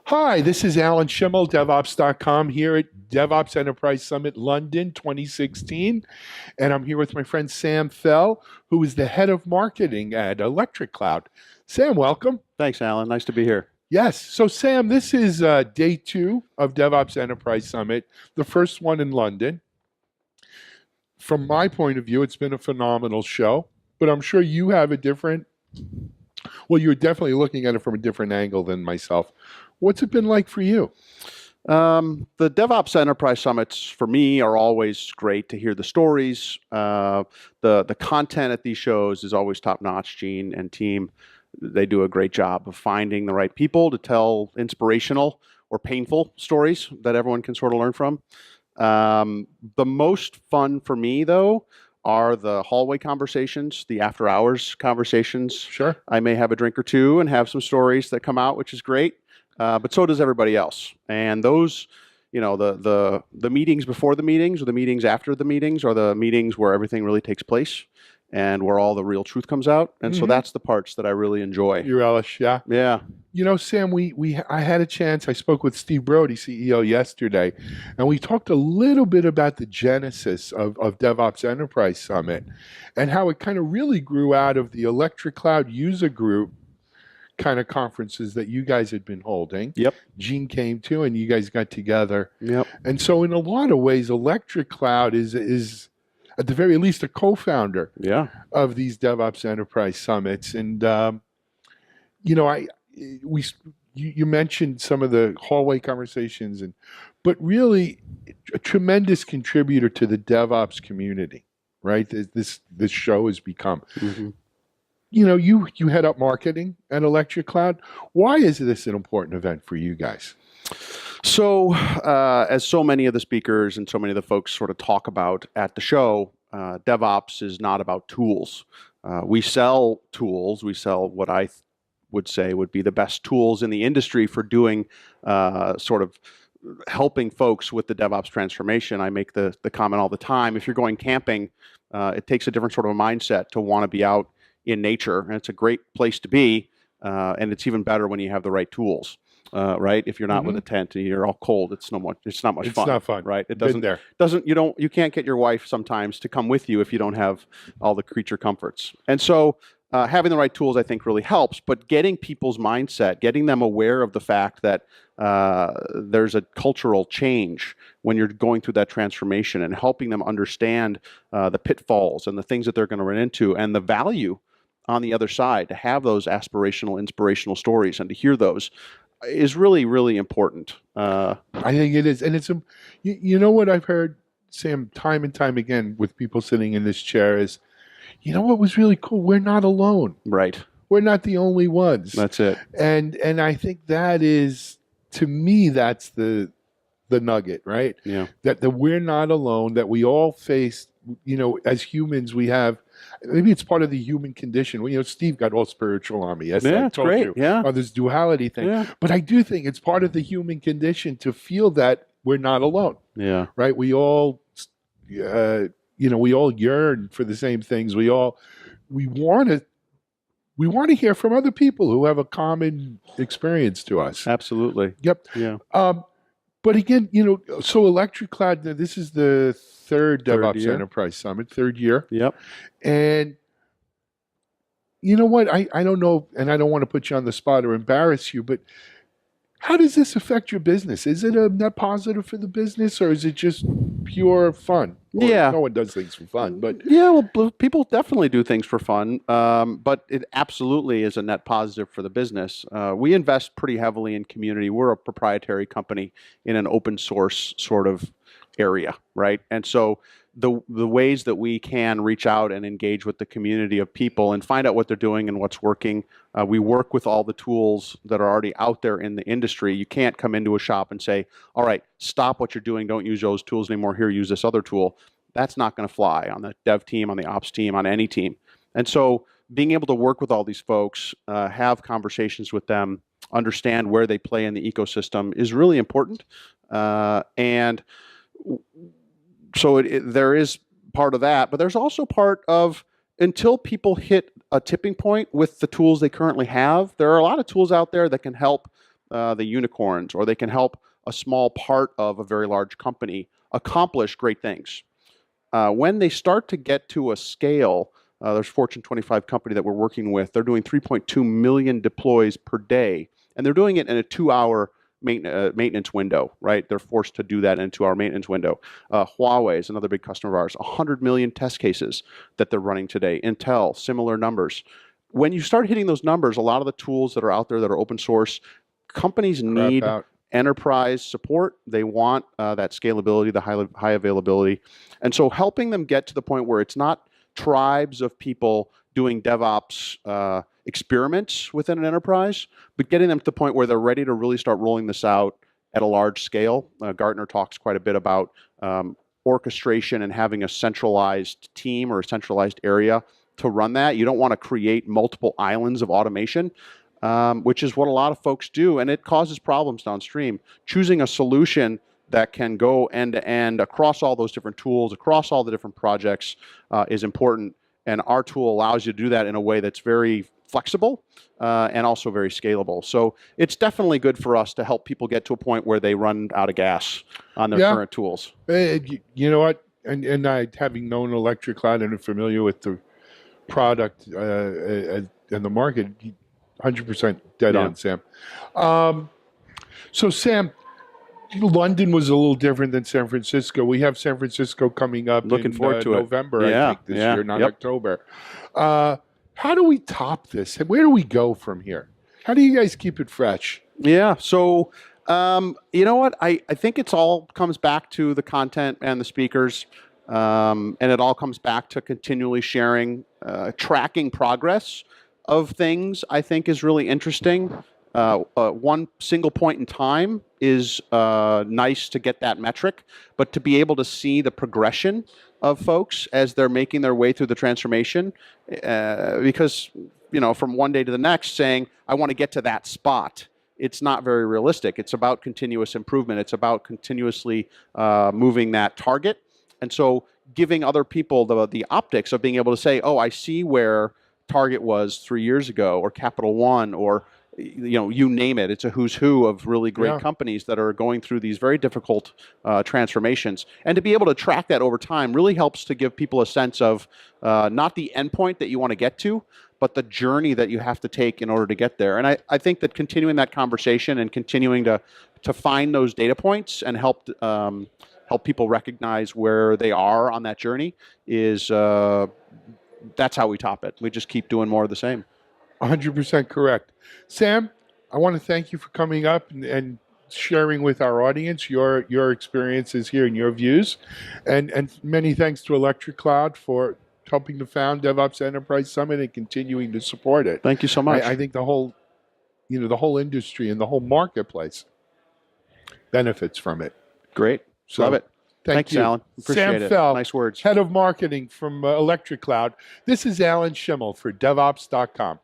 Hi, this is Alan Schimmel, DevOps.com, here at DevOps Enterprise Summit London 2016. And I'm here with my friend Sam Fell, who is the head of marketing at Electric Cloud. Sam, welcome. Thanks, Alan. Nice to be here. Yes. So, Sam, this is day two of DevOps Enterprise Summit, the first one in London. From my point of view, it's been a phenomenal show, but I'm sure you have a different, well, you're definitely looking at it from a different angle than myself. What's it been like for you? The DevOps Enterprise Summits for me are always great to hear the stories. The content at these shows is always top notch. Gene and team, they do a great job of finding the right people to tell inspirational or painful stories that everyone can sort of learn from. The most fun for me, though, are the hallway conversations, the after hours conversations. Sure. I may have a drink or two and have some stories that come out, which is great. But so does everybody else. And those, the meetings before the meetings or the meetings after the meetings are the meetings where everything really takes place and where all the real truth comes out. And so that's the parts that I really enjoy. You relish, yeah. Yeah. You know, Sam, I had a chance. I spoke with Steve Brody, CEO, yesterday, and we talked a little bit about the genesis of DevOps Enterprise Summit and how it kind of really grew out of the Electric Cloud user group kind of conferences that you guys had been holding. Yep. Gene came to, and you guys got together. Yep. And so, in a lot of ways, Electric Cloud is at the very least a co-founder Yeah. of these DevOps Enterprise Summits. And you mentioned some of the hallway conversations, but really a tremendous contributor to the DevOps community, right? This show has become. Mm-hmm. You know, you head up marketing at Electric Cloud. Why is this an important event for you guys? So, as so many of the speakers and so many of the folks sort of talk about at the show, DevOps is not about tools. We sell tools. We sell what I would say would be the best tools in the industry for doing sort of helping folks with the DevOps transformation. I make the comment all the time, if you're going camping, it takes a different sort of mindset to want to be out in nature, and it's a great place to be, and it's even better when you have the right tools, right? If you're not with a tent and you're all cold, it's not much fun. It's not fun, right? It Been doesn't you can't get your wife sometimes to come with you if you don't have all the creature comforts. And so having the right tools, I think, really helps. But getting people's mindset, getting them aware of the fact that there's a cultural change when you're going through that transformation, and helping them understand the pitfalls and the things that they're going to run into and the value on the other side, to have those aspirational, inspirational stories and to hear those is really, really important. I think it is. And it's, you know what I've heard, Sam, time and time again with people sitting in this chair is, you know what was really cool? We're not alone. Right. We're not the only ones. That's it. And I think that is, to me, that's the nugget, right? Yeah. That we're not alone, that we all face, as humans, we have, maybe it's part of the human condition. Steve got all spiritual on me. Yes, Yeah, I told great. you. Yeah. This duality thing. Yeah. But I do think it's part of the human condition to feel that we're not alone, Yeah. right? We all, we all yearn for the same things. We want to hear from other people who have a common experience to us. Absolutely. Yep. Yeah. But again, so Electric Cloud, this is the third DevOps year. Enterprise Summit, third year. Yep. And you know what? I don't know, and I don't want to put you on the spot or embarrass you, but how does this affect your business? Is it a net positive for the business, or is it just pure fun? Or Yeah. No one does things for fun, but Yeah, well, people definitely do things for fun, but it absolutely is a net positive for the business. We invest pretty heavily in community. We're a proprietary company in an open source sort of area, right? And so the ways that we can reach out and engage with the community of people and find out what they're doing and what's working. We work with all the tools that are already out there in the industry. You can't come into a shop and say, all right, stop what you're doing. Don't use those tools anymore. Here, use this other tool. That's not going to fly on the dev team, on the ops team, on any team. And so being able to work with all these folks, have conversations with them, understand where they play in the ecosystem is really important. And so there is part of that, but there's also part of, until people hit a tipping point with the tools they currently have, there are a lot of tools out there that can help the unicorns, or they can help a small part of a very large company accomplish great things. When they start to get to a scale, there's a Fortune 25 company that we're working with. They're doing 3.2 million deploys per day, and they're doing it in a 2-hour maintenance window, right? They're forced to do that in a 2-hour maintenance window. Huawei is another big customer of ours. 100 million test cases that they're running today. Intel, similar numbers. When you start hitting those numbers, a lot of the tools that are out there that are open source, companies need enterprise support. They want that scalability, the high availability. And so helping them get to the point where it's not tribes of people doing DevOps experiments within an enterprise, but getting them to the point where they're ready to really start rolling this out at a large scale. Gartner talks quite a bit about orchestration and having a centralized team or a centralized area to run that. You don't want to create multiple islands of automation, which is what a lot of folks do, and it causes problems downstream. Choosing a solution that can go end-to-end across all those different tools, across all the different projects is important, and our tool allows you to do that in a way that's very flexible and also very scalable. So it's definitely good for us to help people get to a point where they run out of gas on their current tools. You know what? And I, having known Electric Cloud and familiar with the product and the market, 100% dead on, Sam. So, Sam, London was a little different than San Francisco. We have San Francisco coming up Looking forward to November, I think, this year, not October. How do we top this? Where do we go from here? How do you guys keep it fresh? Yeah, so you know what? I think it's all comes back to the content and the speakers, and it all comes back to continually sharing, tracking progress of things. I think is really interesting. One single point in time is nice to get that metric, but to be able to see the progression of folks as they're making their way through the transformation, because from one day to the next saying, I want to get to that spot, it's not very realistic. It's about continuous improvement. It's about continuously moving that target. And so giving other people the optics of being able to say, oh, I see where Target was 3 years ago, or Capital One, or you name it. It's a who's who of really great companies that are going through these very difficult transformations. And to be able to track that over time really helps to give people a sense of not the endpoint that you want to get to, but the journey that you have to take in order to get there. And I think that continuing that conversation and continuing to find those data points and help people recognize where they are on that journey is that's how we top it. We just keep doing more of the same. 100% correct. Sam, I want to thank you for coming up and sharing with our audience your experiences here and your views. And many thanks to Electric Cloud for helping to found DevOps Enterprise Summit and continuing to support it. Thank you so much. I think the whole industry and the whole marketplace benefits from it. Great. So, love it. Thanks, Alan. Appreciate Sam it. Feld, Nice words. Head of Marketing from Electric Cloud. This is Alan Schimmel for DevOps.com.